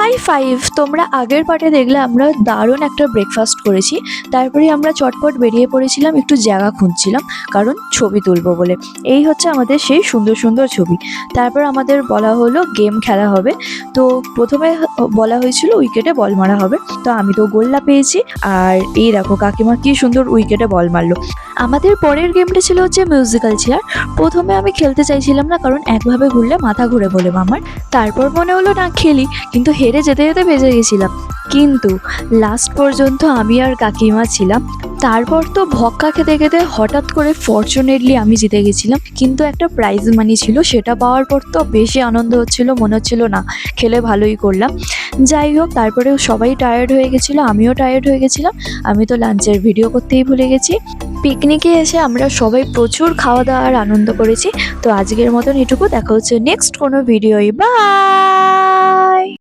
High five. তোমরা আগের পার্টে দেখলে আমরা দারুণ একটা ব্রেকফাস্ট করেছি। তারপরে আমরা চটপট বেরিয়ে পড়েছিলাম, একটু জায়গা খুঁজছিলাম কারণ ছবি তুলবো বলে। এই হচ্ছে আমাদের সেই সুন্দর সুন্দর ছবি। তারপর আমাদের বলা হলো গেম খেলা হবে। তো প্রথমে বলা হয়েছিল উইকেটে বল মারা হবে, তো আমি তো গোল্লা পেয়েছি। আর এই দেখো কাকিমা কি সুন্দর উইকেটে বল মারলো। আমাদের পরের গেমটা ছিল হচ্ছে মিউজিক্যাল চেয়ার। প্রথমে আমি খেলতে চাইছিলাম না কারণ একভাবে ঘুরলে মাথা ঘুরে বলে আমার। তারপর মনে হলো না খেলি, কিন্তু হেরে যেতে যেতে বেঁচে গেছিলাম। কিন্তু লাস্ট পর্যন্ত আমি আর কাকিমা ছিলাম। তারপর তো ভক্কা খেতে খেতে হঠাৎ করে ফরচুনেটলি আমি জিতে গেছিলাম, কিন্তু একটা প্রাইজ মানি ছিল, সেটা পাওয়ার পর তো বেশি আনন্দ হচ্ছিল, মনে হচ্ছিল না খেলে ভালোই করলাম। যাই হোক, তারপরে সবাই টায়ার্ড হয়ে গেছিলো, আমিও টায়ার্ড হয়ে গেছিলাম। আমি তো লাঞ্চের ভিডিও করতেই ভুলে গেছি। পিকনিকে এসে আমরা সবাই প্রচুর খাওয়া দাওয়ার আনন্দ করেছি। তো আজকের মতন এটুকু, দেখা হচ্ছে নেক্সট কোনো ভিডিওই। বাই।